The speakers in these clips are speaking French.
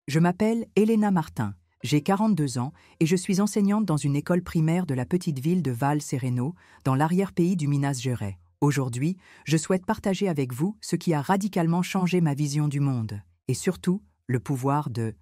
Je m'appelle Elena Martin, j'ai 42 ans et je suis enseignante dans une école primaire de la petite ville de Val Sereno, dans l'arrière-pays du Minas Gerais. Aujourd'hui, je souhaite partager avec vous ce qui a radicalement changé ma vision du monde, et surtout le pouvoir de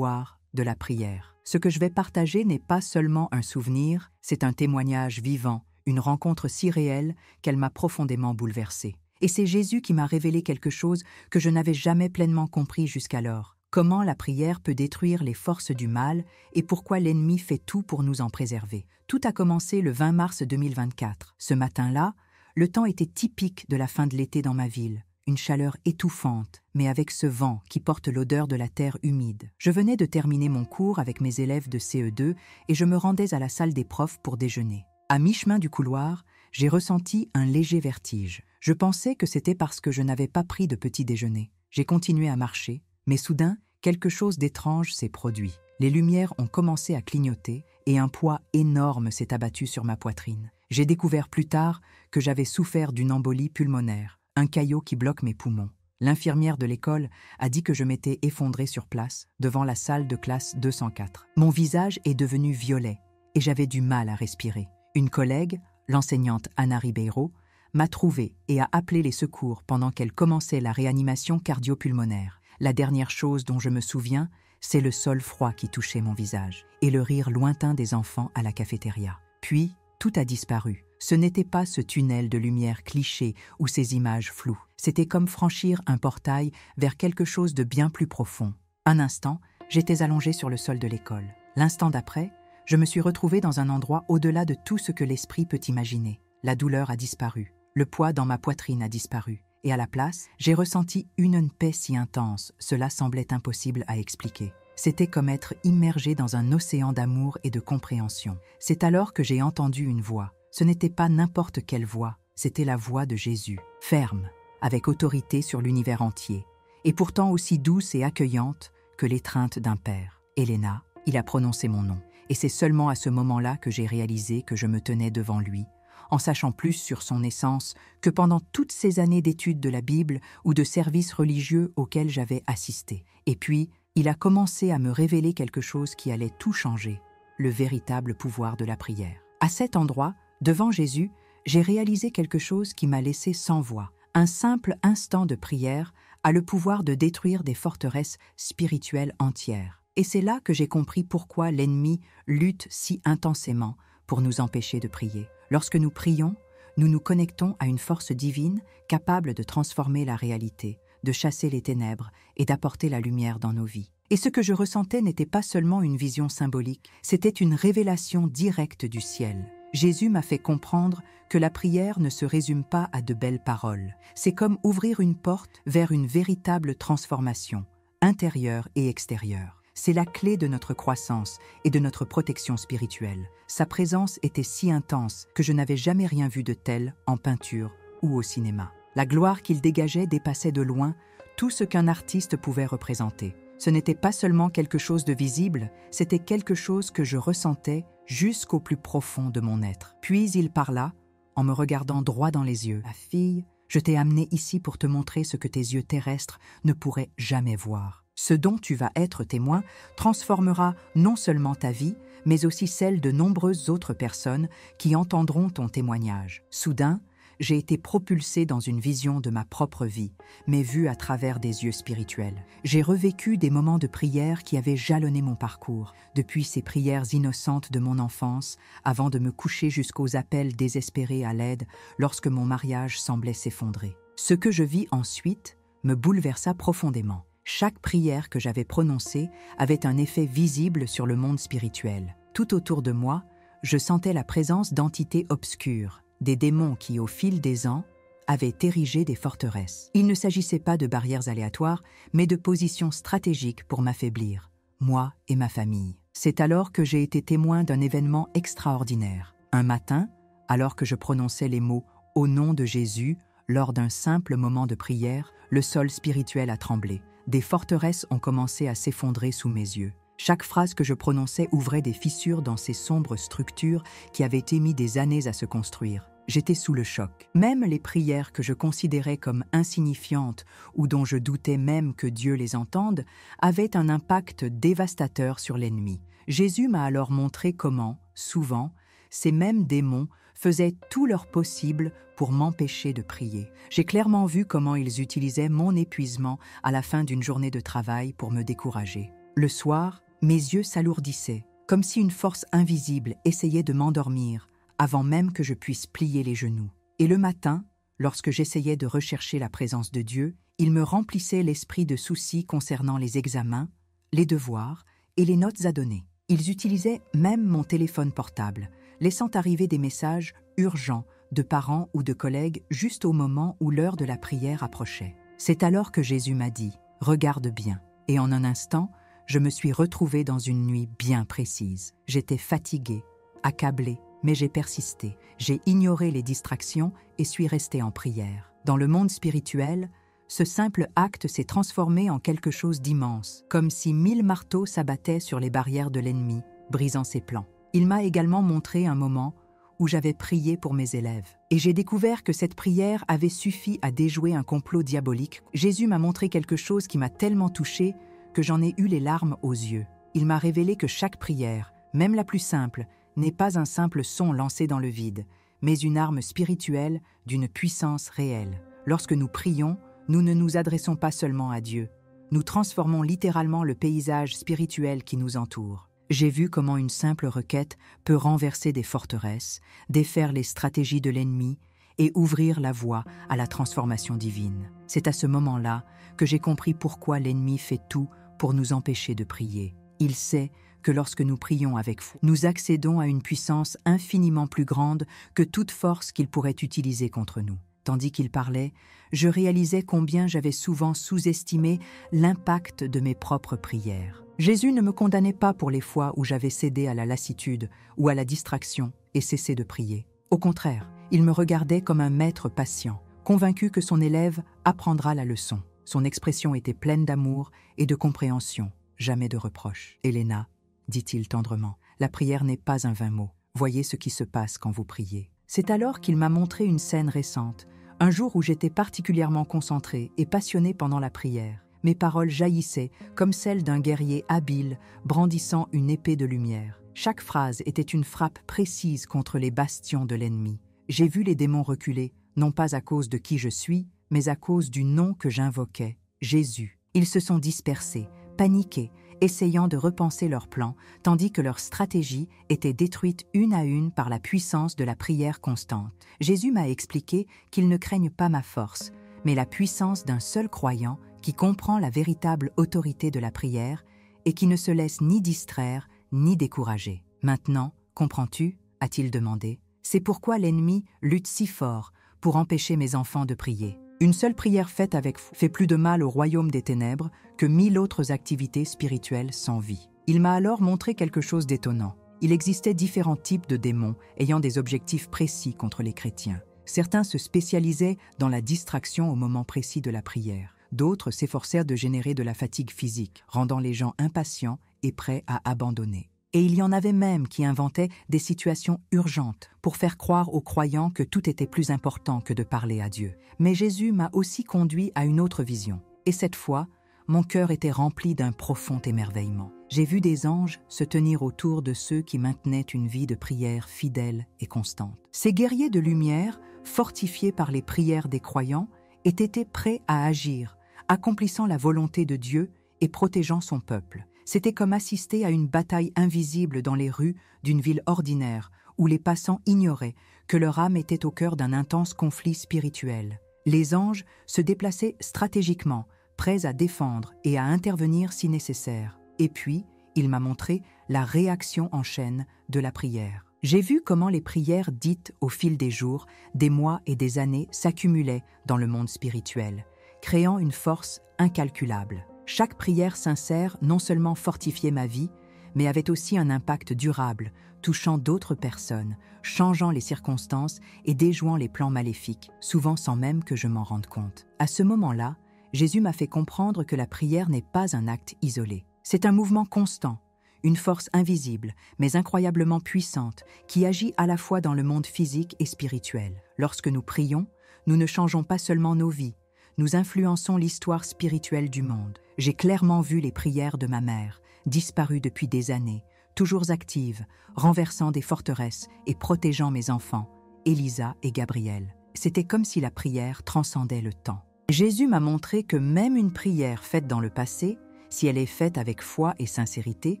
la prière. Ce que je vais partager n'est pas seulement un souvenir, c'est un témoignage vivant, une rencontre si réelle qu'elle m'a profondément bouleversée. Et c'est Jésus qui m'a révélé quelque chose que je n'avais jamais pleinement compris jusqu'alors. Comment la prière peut détruire les forces du mal et pourquoi l'ennemi fait tout pour nous en préserver. Tout a commencé le 20 mars 2024. Ce matin-là, le temps était typique de la fin de l'été dans ma ville. Une chaleur étouffante, mais avec ce vent qui porte l'odeur de la terre humide. Je venais de terminer mon cours avec mes élèves de CE2 et je me rendais à la salle des profs pour déjeuner. À mi-chemin du couloir, j'ai ressenti un léger vertige. Je pensais que c'était parce que je n'avais pas pris de petit déjeuner. J'ai continué à marcher, mais soudain, quelque chose d'étrange s'est produit. Les lumières ont commencé à clignoter et un poids énorme s'est abattu sur ma poitrine. J'ai découvert plus tard que j'avais souffert d'une embolie pulmonaire, un caillot qui bloque mes poumons. L'infirmière de l'école a dit que je m'étais effondrée sur place, devant la salle de classe 204. Mon visage est devenu violet et j'avais du mal à respirer. Une collègue, l'enseignante Anna Ribeiro, m'a trouvée et a appelé les secours pendant qu'elle commençait la réanimation cardio-pulmonaire. La dernière chose dont je me souviens, c'est le sol froid qui touchait mon visage et le rire lointain des enfants à la cafétéria. Puis, tout a disparu. Ce n'était pas ce tunnel de lumière cliché ou ces images floues. C'était comme franchir un portail vers quelque chose de bien plus profond. Un instant, j'étais allongée sur le sol de l'école. L'instant d'après, je me suis retrouvée dans un endroit au-delà de tout ce que l'esprit peut imaginer. La douleur a disparu. Le poids dans ma poitrine a disparu. Et à la place, j'ai ressenti une paix si intense, cela semblait impossible à expliquer. C'était comme être immergé dans un océan d'amour et de compréhension. C'est alors que j'ai entendu une voix. Ce n'était pas n'importe quelle voix, c'était la voix de Jésus, ferme, avec autorité sur l'univers entier, et pourtant aussi douce et accueillante que l'étreinte d'un père. Elena, il a prononcé mon nom, et c'est seulement à ce moment-là que j'ai réalisé que je me tenais devant lui, en sachant plus sur son essence que pendant toutes ces années d'études de la Bible ou de services religieux auxquels j'avais assisté. Et puis, il a commencé à me révéler quelque chose qui allait tout changer, le véritable pouvoir de la prière. À cet endroit, devant Jésus, j'ai réalisé quelque chose qui m'a laissé sans voix. Un simple instant de prière a le pouvoir de détruire des forteresses spirituelles entières. Et c'est là que j'ai compris pourquoi l'ennemi lutte si intensément pour nous empêcher de prier. Lorsque nous prions, nous nous connectons à une force divine capable de transformer la réalité, de chasser les ténèbres et d'apporter la lumière dans nos vies. Et ce que je ressentais n'était pas seulement une vision symbolique, c'était une révélation directe du ciel. Jésus m'a fait comprendre que la prière ne se résume pas à de belles paroles. C'est comme ouvrir une porte vers une véritable transformation, intérieure et extérieure. C'est la clé de notre croissance et de notre protection spirituelle. Sa présence était si intense que je n'avais jamais rien vu de tel en peinture ou au cinéma. La gloire qu'il dégageait dépassait de loin tout ce qu'un artiste pouvait représenter. Ce n'était pas seulement quelque chose de visible, c'était quelque chose que je ressentais jusqu'au plus profond de mon être. Puis il parla, en me regardant droit dans les yeux. « Ma fille, je t'ai amenée ici pour te montrer ce que tes yeux terrestres ne pourraient jamais voir. Ce dont tu vas être témoin transformera non seulement ta vie, mais aussi celle de nombreuses autres personnes qui entendront ton témoignage. » Soudain, j'ai été propulsée dans une vision de ma propre vie, mais vue à travers des yeux spirituels. J'ai revécu des moments de prière qui avaient jalonné mon parcours, depuis ces prières innocentes de mon enfance, avant de me coucher jusqu'aux appels désespérés à l'aide lorsque mon mariage semblait s'effondrer. Ce que je vis ensuite me bouleversa profondément. Chaque prière que j'avais prononcée avait un effet visible sur le monde spirituel. Tout autour de moi, je sentais la présence d'entités obscures, des démons qui, au fil des ans, avaient érigé des forteresses. Il ne s'agissait pas de barrières aléatoires, mais de positions stratégiques pour m'affaiblir, moi et ma famille. C'est alors que j'ai été témoin d'un événement extraordinaire. Un matin, alors que je prononçais les mots « Au nom de Jésus », lors d'un simple moment de prière, le sol spirituel a tremblé. Des forteresses ont commencé à s'effondrer sous mes yeux. Chaque phrase que je prononçais ouvrait des fissures dans ces sombres structures qui avaient émis des années à se construire. J'étais sous le choc. Même les prières que je considérais comme insignifiantes ou dont je doutais même que Dieu les entende avaient un impact dévastateur sur l'ennemi. Jésus m'a alors montré comment, souvent, ces mêmes démons faisaient tout leur possible pour m'empêcher de prier. J'ai clairement vu comment ils utilisaient mon épuisement à la fin d'une journée de travail pour me décourager. Le soir, mes yeux s'alourdissaient, comme si une force invisible essayait de m'endormir avant même que je puisse plier les genoux. Et le matin, lorsque j'essayais de rechercher la présence de Dieu, il me remplissait l'esprit de soucis concernant les examens, les devoirs et les notes à donner. Ils utilisaient même mon téléphone portable, laissant arriver des messages urgents de parents ou de collègues juste au moment où l'heure de la prière approchait. C'est alors que Jésus m'a dit « Regarde bien ». Et en un instant, je me suis retrouvée dans une nuit bien précise. J'étais fatiguée, accablée, mais j'ai persisté. J'ai ignoré les distractions et suis restée en prière. Dans le monde spirituel, ce simple acte s'est transformé en quelque chose d'immense, comme si 1000 marteaux s'abattaient sur les barrières de l'ennemi, brisant ses plans. Il m'a également montré un moment où j'avais prié pour mes élèves. Et j'ai découvert que cette prière avait suffi à déjouer un complot diabolique. Jésus m'a montré quelque chose qui m'a tellement touchée que j'en ai eu les larmes aux yeux. Il m'a révélé que chaque prière, même la plus simple, n'est pas un simple son lancé dans le vide, mais une arme spirituelle d'une puissance réelle. Lorsque nous prions, nous ne nous adressons pas seulement à Dieu. Nous transformons littéralement le paysage spirituel qui nous entoure. J'ai vu comment une simple requête peut renverser des forteresses, défaire les stratégies de l'ennemi et ouvrir la voie à la transformation divine. C'est à ce moment-là que j'ai compris pourquoi l'ennemi fait tout pour nous empêcher de prier. Il sait que lorsque nous prions avec foi, nous accédons à une puissance infiniment plus grande que toute force qu'il pourrait utiliser contre nous. Tandis qu'il parlait, je réalisais combien j'avais souvent sous-estimé l'impact de mes propres prières. Jésus ne me condamnait pas pour les fois où j'avais cédé à la lassitude ou à la distraction et cessé de prier. Au contraire, il me regardait comme un maître patient, convaincu que son élève apprendra la leçon. Son expression était pleine d'amour et de compréhension, jamais de reproche. « Helena, dit-il tendrement, la prière n'est pas un vain mot. Voyez ce qui se passe quand vous priez. » C'est alors qu'il m'a montré une scène récente, un jour où j'étais particulièrement concentrée et passionnée pendant la prière. Mes paroles jaillissaient comme celles d'un guerrier habile brandissant une épée de lumière. Chaque phrase était une frappe précise contre les bastions de l'ennemi. J'ai vu les démons reculer, non pas à cause de qui je suis, mais à cause du nom que j'invoquais, Jésus. Ils se sont dispersés, paniqués, essayant de repenser leurs plans, tandis que leur stratégie était détruite une à une par la puissance de la prière constante. Jésus m'a expliqué qu'ils ne craignent pas ma force, mais la puissance d'un seul croyant qui comprend la véritable autorité de la prière et qui ne se laisse ni distraire ni décourager. « Maintenant, comprends-tu » a-t-il demandé. « C'est pourquoi l'ennemi lutte si fort pour empêcher mes enfants de prier. Une seule prière faite avec foi fait plus de mal au royaume des ténèbres que 1000 autres activités spirituelles sans vie. » Il m'a alors montré quelque chose d'étonnant. Il existait différents types de démons ayant des objectifs précis contre les chrétiens. Certains se spécialisaient dans la distraction au moment précis de la prière. D'autres s'efforcèrent de générer de la fatigue physique, rendant les gens impatients et prêts à abandonner. Et il y en avait même qui inventaient des situations urgentes pour faire croire aux croyants que tout était plus important que de parler à Dieu. Mais Jésus m'a aussi conduit à une autre vision. Et cette fois, mon cœur était rempli d'un profond émerveillement. J'ai vu des anges se tenir autour de ceux qui maintenaient une vie de prière fidèle et constante. Ces guerriers de lumière, fortifiés par les prières des croyants, étaient prêts à agir, accomplissant la volonté de Dieu et protégeant son peuple. C'était comme assister à une bataille invisible dans les rues d'une ville ordinaire où les passants ignoraient que leur âme était au cœur d'un intense conflit spirituel. Les anges se déplaçaient stratégiquement, prêts à défendre et à intervenir si nécessaire. Et puis, il m'a montré la réaction en chaîne de la prière. J'ai vu comment les prières dites au fil des jours, des mois et des années s'accumulaient dans le monde spirituel, créant une force incalculable. Chaque prière sincère non seulement fortifiait ma vie, mais avait aussi un impact durable, touchant d'autres personnes, changeant les circonstances et déjouant les plans maléfiques, souvent sans même que je m'en rende compte. À ce moment-là, Jésus m'a fait comprendre que la prière n'est pas un acte isolé. C'est un mouvement constant, une force invisible, mais incroyablement puissante, qui agit à la fois dans le monde physique et spirituel. Lorsque nous prions, nous ne changeons pas seulement nos vies, nous influençons l'histoire spirituelle du monde. J'ai clairement vu les prières de ma mère, disparue depuis des années, toujours active, renversant des forteresses et protégeant mes enfants, Élisa et Gabriel. C'était comme si la prière transcendait le temps. Jésus m'a montré que même une prière faite dans le passé, si elle est faite avec foi et sincérité,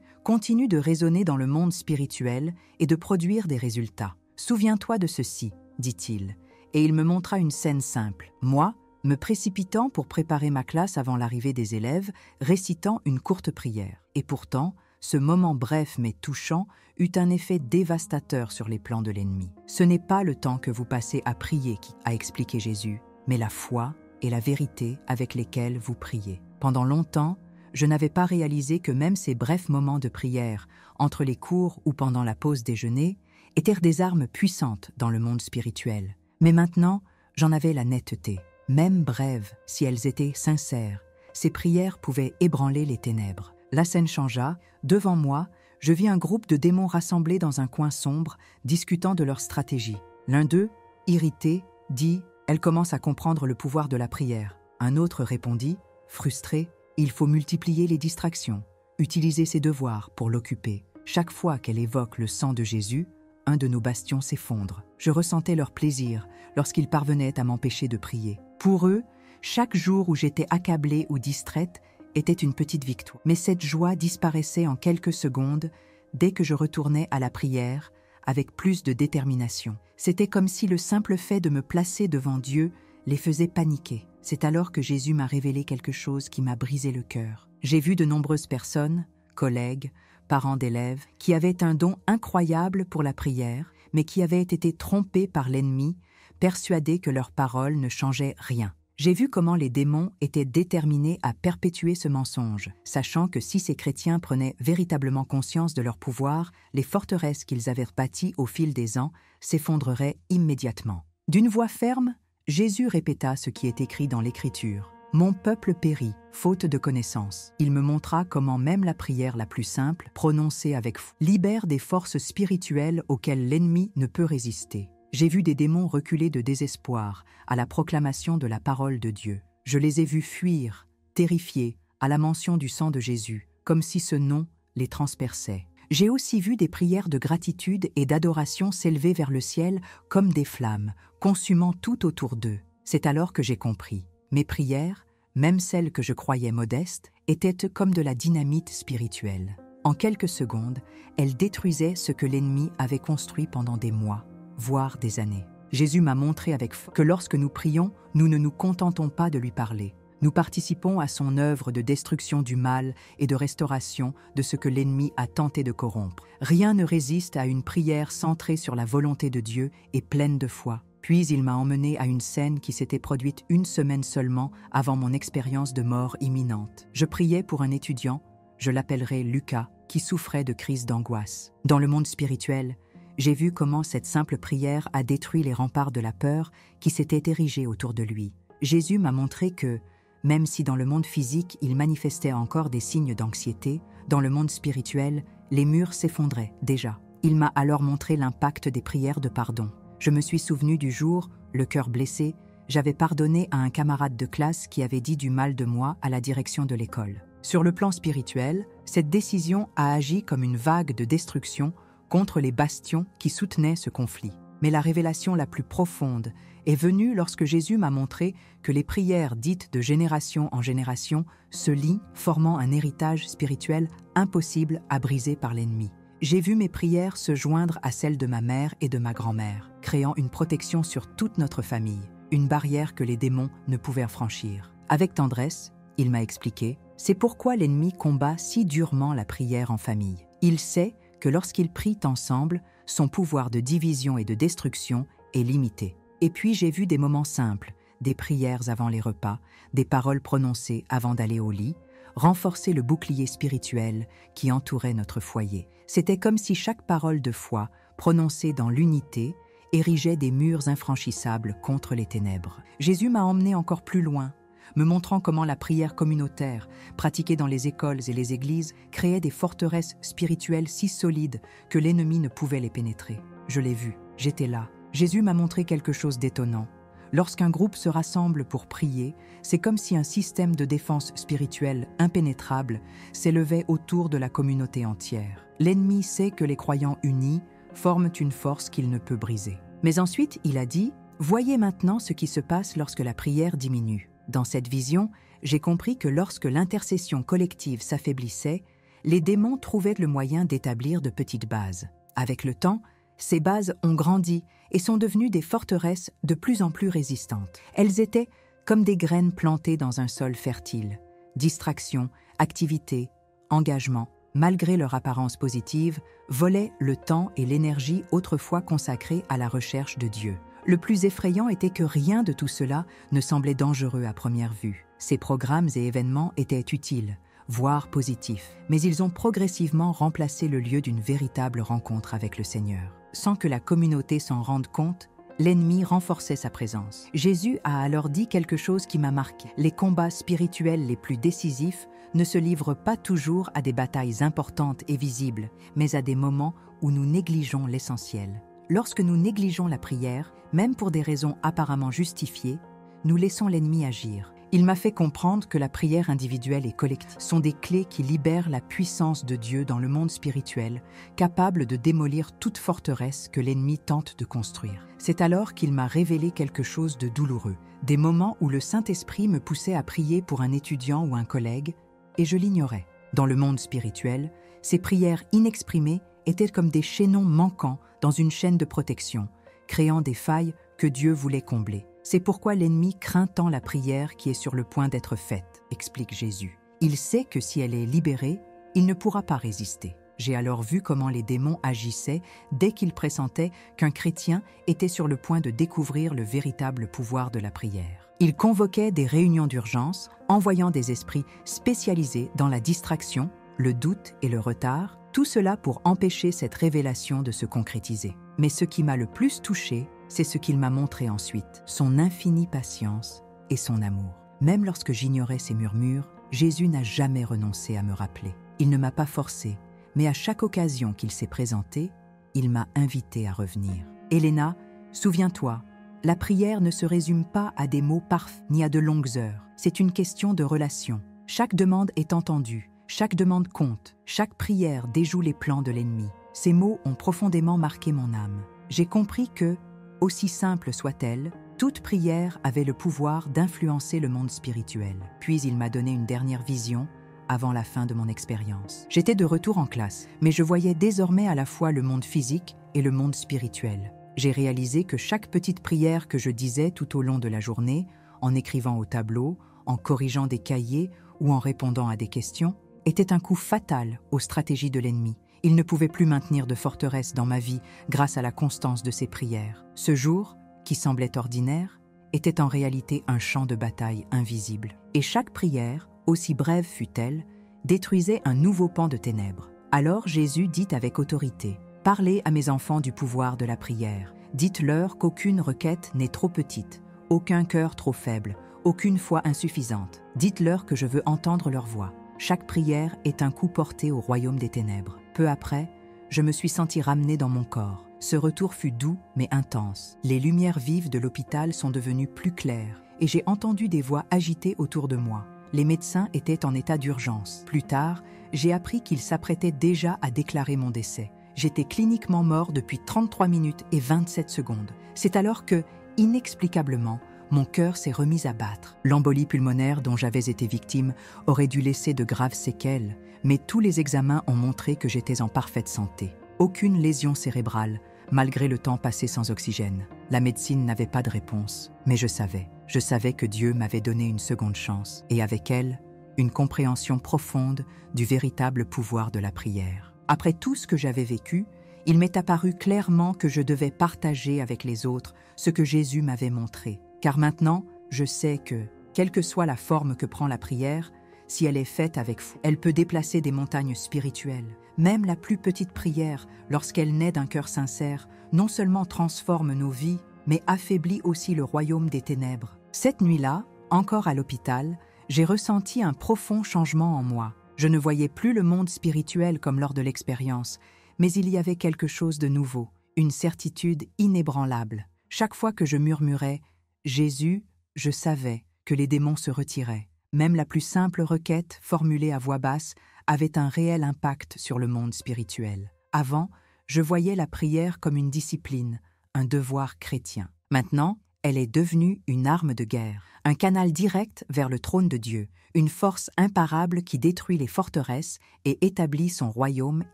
continue de résonner dans le monde spirituel et de produire des résultats. « Souviens-toi de ceci », dit-il, et il me montra une scène simple. Moi, me précipitant pour préparer ma classe avant l'arrivée des élèves, récitant une courte prière. Et pourtant, ce moment bref mais touchant eut un effet dévastateur sur les plans de l'ennemi. Ce n'est pas le temps que vous passez à prier qui a expliqué Jésus, mais la foi et la vérité avec lesquelles vous priez. Pendant longtemps, je n'avais pas réalisé que même ces brefs moments de prière, entre les cours ou pendant la pause déjeuner, étaient des armes puissantes dans le monde spirituel. Mais maintenant, j'en avais la netteté. Même brèves, si elles étaient sincères, ces prières pouvaient ébranler les ténèbres. La scène changea. Devant moi, je vis un groupe de démons rassemblés dans un coin sombre, discutant de leur stratégie. L'un d'eux, irrité, dit « Elle commence à comprendre le pouvoir de la prière ». Un autre répondit, frustré, « Il faut multiplier les distractions, utiliser ses devoirs pour l'occuper. Chaque fois qu'elle évoque le sang de Jésus, un de nos bastions s'effondre. Je ressentais leur plaisir lorsqu'ils parvenaient à m'empêcher de prier. Pour eux, chaque jour où j'étais accablée ou distraite était une petite victoire. Mais cette joie disparaissait en quelques secondes dès que je retournais à la prière avec plus de détermination. C'était comme si le simple fait de me placer devant Dieu les faisait paniquer. C'est alors que Jésus m'a révélé quelque chose qui m'a brisé le cœur. J'ai vu de nombreuses personnes, collègues, parents d'élèves, qui avaient un don incroyable pour la prière, mais qui avaient été trompés par l'ennemi, persuadés que leurs paroles ne changeaient rien. J'ai vu comment les démons étaient déterminés à perpétuer ce mensonge, sachant que si ces chrétiens prenaient véritablement conscience de leur pouvoir, les forteresses qu'ils avaient bâties au fil des ans s'effondreraient immédiatement. D'une voix ferme, Jésus répéta ce qui est écrit dans l'Écriture. « Mon peuple périt, faute de connaissance. » Il me montra comment même la prière la plus simple, prononcée avec foi, libère des forces spirituelles auxquelles l'ennemi ne peut résister. J'ai vu des démons reculer de désespoir à la proclamation de la parole de Dieu. Je les ai vus fuir, terrifiés, à la mention du sang de Jésus, comme si ce nom les transperçait. J'ai aussi vu des prières de gratitude et d'adoration s'élever vers le ciel comme des flammes, consumant tout autour d'eux. C'est alors que j'ai compris. Mes prières, même celles que je croyais modestes, étaient comme de la dynamite spirituelle. En quelques secondes, elles détruisaient ce que l'ennemi avait construit pendant des mois, voire des années. Jésus m'a montré avec foi que lorsque nous prions, nous ne nous contentons pas de lui parler. Nous participons à son œuvre de destruction du mal et de restauration de ce que l'ennemi a tenté de corrompre. Rien ne résiste à une prière centrée sur la volonté de Dieu et pleine de foi. Puis il m'a emmené à une scène qui s'était produite une semaine seulement avant mon expérience de mort imminente. Je priais pour un étudiant, je l'appellerai Lucas, qui souffrait de crises d'angoisse. Dans le monde spirituel, j'ai vu comment cette simple prière a détruit les remparts de la peur qui s'étaient érigés autour de lui. Jésus m'a montré que, même si dans le monde physique il manifestait encore des signes d'anxiété, dans le monde spirituel, les murs s'effondraient déjà. Il m'a alors montré l'impact des prières de pardon. Je me suis souvenu du jour, le cœur blessé, j'avais pardonné à un camarade de classe qui avait dit du mal de moi à la direction de l'école. Sur le plan spirituel, cette décision a agi comme une vague de destruction contre les bastions qui soutenaient ce conflit. Mais la révélation la plus profonde est venue lorsque Jésus m'a montré que les prières dites de génération en génération se lient, formant un héritage spirituel impossible à briser par l'ennemi. J'ai vu mes prières se joindre à celles de ma mère et de ma grand-mère, créant une protection sur toute notre famille, une barrière que les démons ne pouvaient franchir. Avec tendresse, il m'a expliqué, c'est pourquoi l'ennemi combat si durement la prière en famille. Il sait que lorsqu'ils prient ensemble, son pouvoir de division et de destruction est limité. Et puis j'ai vu des moments simples, des prières avant les repas, des paroles prononcées avant d'aller au lit, renforcer le bouclier spirituel qui entourait notre foyer. C'était comme si chaque parole de foi, prononcée dans l'unité, érigeait des murs infranchissables contre les ténèbres. Jésus m'a emmené encore plus loin, me montrant comment la prière communautaire, pratiquée dans les écoles et les églises, créait des forteresses spirituelles si solides que l'ennemi ne pouvait les pénétrer. Je l'ai vu, j'étais là. Jésus m'a montré quelque chose d'étonnant. Lorsqu'un groupe se rassemble pour prier, c'est comme si un système de défense spirituelle impénétrable s'élevait autour de la communauté entière. L'ennemi sait que les croyants unis forment une force qu'il ne peut briser. Mais ensuite, il a dit « Voyez maintenant ce qui se passe lorsque la prière diminue. » Dans cette vision, j'ai compris que lorsque l'intercession collective s'affaiblissait, les démons trouvaient le moyen d'établir de petites bases. Avec le temps, ces bases ont grandi et sont devenues des forteresses de plus en plus résistantes. Elles étaient comme des graines plantées dans un sol fertile. Distraction, activité, engagement, malgré leur apparence positive, volaient le temps et l'énergie autrefois consacrés à la recherche de Dieu. Le plus effrayant était que rien de tout cela ne semblait dangereux à première vue. Ces programmes et événements étaient utiles, voire positifs, mais ils ont progressivement remplacé le lieu d'une véritable rencontre avec le Seigneur. Sans que la communauté s'en rende compte, l'ennemi renforçait sa présence. Jésus a alors dit quelque chose qui m'a marqué. Les combats spirituels les plus décisifs ne se livrent pas toujours à des batailles importantes et visibles, mais à des moments où nous négligeons l'essentiel. Lorsque nous négligeons la prière, même pour des raisons apparemment justifiées, nous laissons l'ennemi agir. Il m'a fait comprendre que la prière individuelle et collective sont des clés qui libèrent la puissance de Dieu dans le monde spirituel, capable de démolir toute forteresse que l'ennemi tente de construire. C'est alors qu'il m'a révélé quelque chose de douloureux, des moments où le Saint-Esprit me poussait à prier pour un étudiant ou un collègue, et je l'ignorais. Dans le monde spirituel, ces prières inexprimées étaient comme des chaînons manquants dans une chaîne de protection, créant des failles que Dieu voulait combler. C'est pourquoi l'ennemi craint tant la prière qui est sur le point d'être faite, explique Jésus. Il sait que si elle est libérée, il ne pourra pas résister. J'ai alors vu comment les démons agissaient dès qu'ils pressentaient qu'un chrétien était sur le point de découvrir le véritable pouvoir de la prière. Ils convoquaient des réunions d'urgence, envoyant des esprits spécialisés dans la distraction, le doute et le retard, tout cela pour empêcher cette révélation de se concrétiser. Mais ce qui m'a le plus touché, c'est ce qu'il m'a montré ensuite, son infinie patience et son amour. Même lorsque j'ignorais ses murmures, Jésus n'a jamais renoncé à me rappeler. Il ne m'a pas forcé, mais à chaque occasion qu'il s'est présenté, il m'a invité à revenir. Héléna, souviens-toi, la prière ne se résume pas à des mots parfaits ni à de longues heures. C'est une question de relation. Chaque demande est entendue, chaque demande compte, chaque prière déjoue les plans de l'ennemi. Ces mots ont profondément marqué mon âme. J'ai compris que, aussi simple soit-elle, toute prière avait le pouvoir d'influencer le monde spirituel. Puis il m'a donné une dernière vision avant la fin de mon expérience. J'étais de retour en classe, mais je voyais désormais à la fois le monde physique et le monde spirituel. J'ai réalisé que chaque petite prière que je disais tout au long de la journée, en écrivant au tableau, en corrigeant des cahiers ou en répondant à des questions, était un coup fatal aux stratégies de l'ennemi. Il ne pouvait plus maintenir de forteresse dans ma vie grâce à la constance de ses prières. Ce jour, qui semblait ordinaire, était en réalité un champ de bataille invisible. Et chaque prière, aussi brève fût-elle, détruisait un nouveau pan de ténèbres. Alors Jésus dit avec autorité, « Parlez à mes enfants du pouvoir de la prière. Dites-leur qu'aucune requête n'est trop petite, aucun cœur trop faible, aucune foi insuffisante. Dites-leur que je veux entendre leur voix. Chaque prière est un coup porté au royaume des ténèbres. » Peu après, je me suis senti ramené dans mon corps. Ce retour fut doux mais intense. Les lumières vives de l'hôpital sont devenues plus claires et j'ai entendu des voix agitées autour de moi. Les médecins étaient en état d'urgence. Plus tard, j'ai appris qu'ils s'apprêtaient déjà à déclarer mon décès. J'étais cliniquement mort depuis 33 minutes et 27 secondes. C'est alors que, inexplicablement, mon cœur s'est remis à battre. L'embolie pulmonaire dont j'avais été victime aurait dû laisser de graves séquelles, mais tous les examens ont montré que j'étais en parfaite santé. Aucune lésion cérébrale, malgré le temps passé sans oxygène. La médecine n'avait pas de réponse, mais je savais que Dieu m'avait donné une seconde chance, et avec elle, une compréhension profonde du véritable pouvoir de la prière. Après tout ce que j'avais vécu, il m'est apparu clairement que je devais partager avec les autres ce que Jésus m'avait montré. Car maintenant, je sais que, quelle que soit la forme que prend la prière, si elle est faite avec foi, elle peut déplacer des montagnes spirituelles. Même la plus petite prière, lorsqu'elle naît d'un cœur sincère, non seulement transforme nos vies, mais affaiblit aussi le royaume des ténèbres. Cette nuit-là, Encore à l'hôpital, j'ai ressenti un profond changement en moi. Je ne voyais plus le monde spirituel comme lors de l'expérience, mais il y avait quelque chose de nouveau, une certitude inébranlable. Chaque fois que je murmurais « Jésus », je savais que les démons se retiraient. Même la plus simple requête, formulée à voix basse, avait un réel impact sur le monde spirituel. Avant, je voyais la prière comme une discipline, un devoir chrétien. Maintenant, elle est devenue une arme de guerre, un canal direct vers le trône de Dieu, une force imparable qui détruit les forteresses et établit son royaume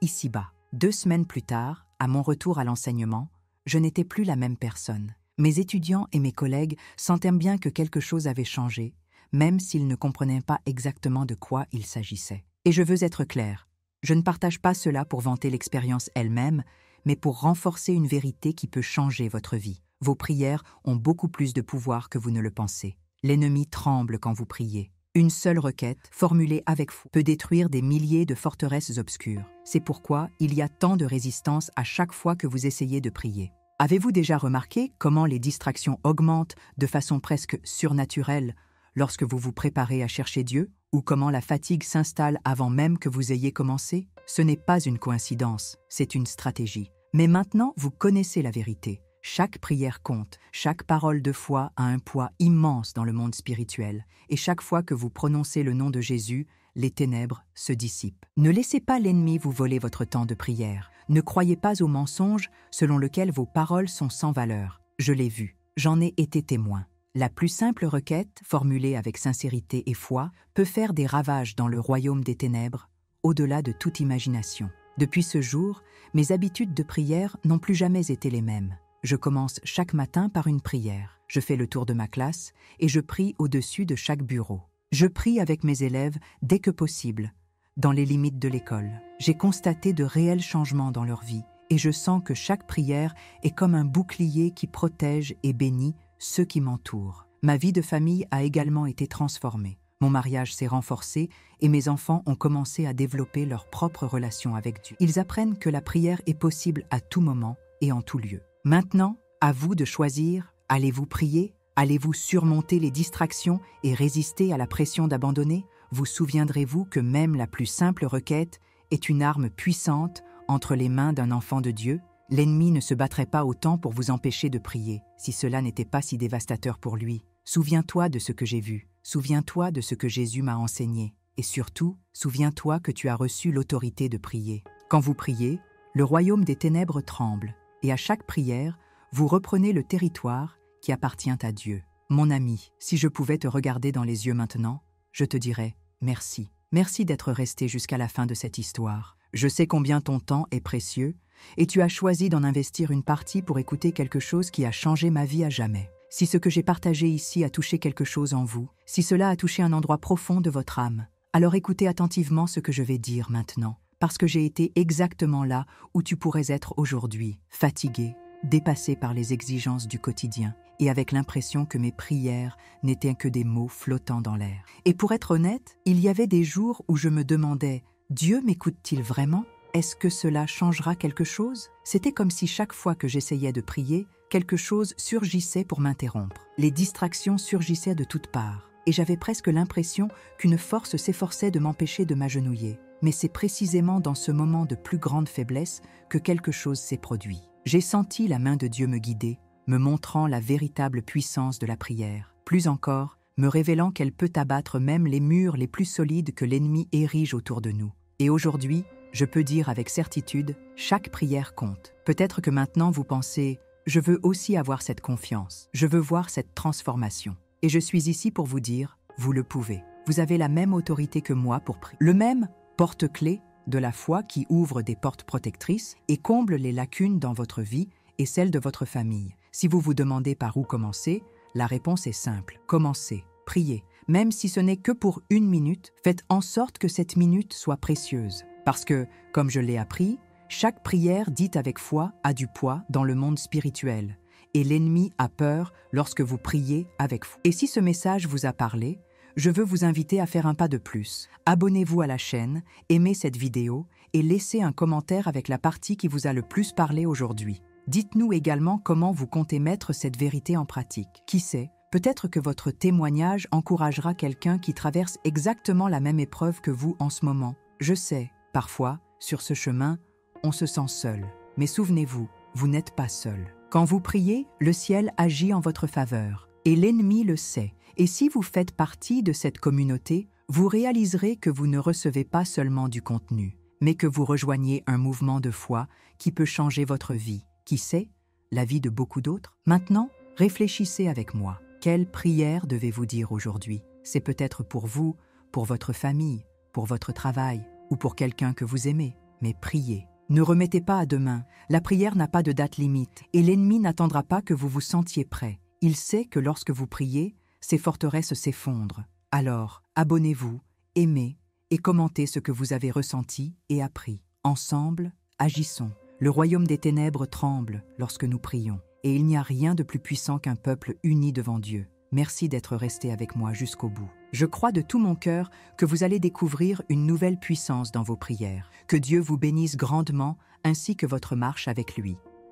ici-bas. 2 semaines plus tard, à mon retour à l'enseignement, je n'étais plus la même personne. Mes étudiants et mes collègues sentaient bien que quelque chose avait changé, même s'ils ne comprenaient pas exactement de quoi il s'agissait. Et je veux être clair, je ne partage pas cela pour vanter l'expérience elle-même, mais pour renforcer une vérité qui peut changer votre vie. Vos prières ont beaucoup plus de pouvoir que vous ne le pensez. L'ennemi tremble quand vous priez. Une seule requête, formulée avec foi, peut détruire des milliers de forteresses obscures. C'est pourquoi il y a tant de résistance à chaque fois que vous essayez de prier. Avez-vous déjà remarqué comment les distractions augmentent de façon presque surnaturelle lorsque vous vous préparez à chercher Dieu, ou comment la fatigue s'installe avant même que vous ayez commencé? Ce n'est pas une coïncidence, c'est une stratégie. Mais maintenant, vous connaissez la vérité. Chaque prière compte, chaque parole de foi a un poids immense dans le monde spirituel, et chaque fois que vous prononcez le nom de Jésus, les ténèbres se dissipent. Ne laissez pas l'ennemi vous voler votre temps de prière. Ne croyez pas au mensonge selon lequel vos paroles sont sans valeur. Je l'ai vu, j'en ai été témoin. La plus simple requête, formulée avec sincérité et foi, peut faire des ravages dans le royaume des ténèbres, au-delà de toute imagination. Depuis ce jour, mes habitudes de prière n'ont plus jamais été les mêmes. Je commence chaque matin par une prière. Je fais le tour de ma classe et je prie au-dessus de chaque bureau. Je prie avec mes élèves dès que possible, dans les limites de l'école. J'ai constaté de réels changements dans leur vie et je sens que chaque prière est comme un bouclier qui protège et bénit ceux qui m'entourent. Ma vie de famille a également été transformée. Mon mariage s'est renforcé et mes enfants ont commencé à développer leur propre relation avec Dieu. Ils apprennent que la prière est possible à tout moment et en tout lieu. Maintenant, à vous de choisir, allez-vous prier? Allez-vous surmonter les distractions et résister à la pression d'abandonner? Vous souviendrez-vous que même la plus simple requête est une arme puissante entre les mains d'un enfant de Dieu? L'ennemi ne se battrait pas autant pour vous empêcher de prier, si cela n'était pas si dévastateur pour lui. Souviens-toi de ce que j'ai vu, souviens-toi de ce que Jésus m'a enseigné, et surtout, souviens-toi que tu as reçu l'autorité de prier. Quand vous priez, le royaume des ténèbres tremble, et à chaque prière, vous reprenez le territoire qui appartient à Dieu. Mon ami, si je pouvais te regarder dans les yeux maintenant, je te dirais merci. Merci d'être resté jusqu'à la fin de cette histoire. Je sais combien ton temps est précieux, et tu as choisi d'en investir une partie pour écouter quelque chose qui a changé ma vie à jamais. Si ce que j'ai partagé ici a touché quelque chose en vous, si cela a touché un endroit profond de votre âme, alors écoutez attentivement ce que je vais dire maintenant, parce que j'ai été exactement là où tu pourrais être aujourd'hui, fatigué, dépassé par les exigences du quotidien, et avec l'impression que mes prières n'étaient que des mots flottant dans l'air. Et pour être honnête, il y avait des jours où je me demandais « Dieu m'écoute-t-il vraiment ? Est-ce que cela changera quelque chose ?» C'était comme si chaque fois que j'essayais de prier, quelque chose surgissait pour m'interrompre. Les distractions surgissaient de toutes parts, et j'avais presque l'impression qu'une force s'efforçait de m'empêcher de m'agenouiller. Mais c'est précisément dans ce moment de plus grande faiblesse que quelque chose s'est produit. J'ai senti la main de Dieu me guider, me montrant la véritable puissance de la prière. Plus encore, me révélant qu'elle peut abattre même les murs les plus solides que l'ennemi érige autour de nous. Et aujourd'hui, je peux dire avec certitude, chaque prière compte. Peut-être que maintenant vous pensez, je veux aussi avoir cette confiance, je veux voir cette transformation. Et je suis ici pour vous dire, vous le pouvez. Vous avez la même autorité que moi pour prier. Le même porte-clés de la foi qui ouvre des portes protectrices et comble les lacunes dans votre vie et celle de votre famille. Si vous vous demandez par où commencer, la réponse est simple. Commencez, priez. Même si ce n'est que pour 1 minute, faites en sorte que cette minute soit précieuse. Parce que, comme je l'ai appris, chaque prière dite avec foi a du poids dans le monde spirituel. Et l'ennemi a peur lorsque vous priez avec foi. Et si ce message vous a parlé, je veux vous inviter à faire un pas de plus. Abonnez-vous à la chaîne, aimez cette vidéo et laissez un commentaire avec la partie qui vous a le plus parlé aujourd'hui. Dites-nous également comment vous comptez mettre cette vérité en pratique. Qui sait, Peut-être que votre témoignage encouragera quelqu'un qui traverse exactement la même épreuve que vous en ce moment. Je sais, parfois, sur ce chemin, on se sent seul. Mais souvenez-vous, vous n'êtes pas seul. Quand vous priez, le ciel agit en votre faveur. Et l'ennemi le sait. Et si vous faites partie de cette communauté, vous réaliserez que vous ne recevez pas seulement du contenu, mais que vous rejoignez un mouvement de foi qui peut changer votre vie. Qui sait, la vie de beaucoup d'autres? Maintenant, réfléchissez avec moi. Quelle prière devez-vous dire aujourd'hui? C'est peut-être pour vous, pour votre famille, pour votre travail ou pour quelqu'un que vous aimez. Mais priez. Ne remettez pas à demain. La prière n'a pas de date limite et l'ennemi n'attendra pas que vous vous sentiez prêt. Il sait que lorsque vous priez, ces forteresses s'effondrent. Alors, abonnez-vous, aimez et commentez ce que vous avez ressenti et appris. Ensemble, agissons. Le royaume des ténèbres tremble lorsque nous prions. Et il n'y a rien de plus puissant qu'un peuple uni devant Dieu. Merci d'être resté avec moi jusqu'au bout. Je crois de tout mon cœur que vous allez découvrir une nouvelle puissance dans vos prières. Que Dieu vous bénisse grandement ainsi que votre marche avec lui.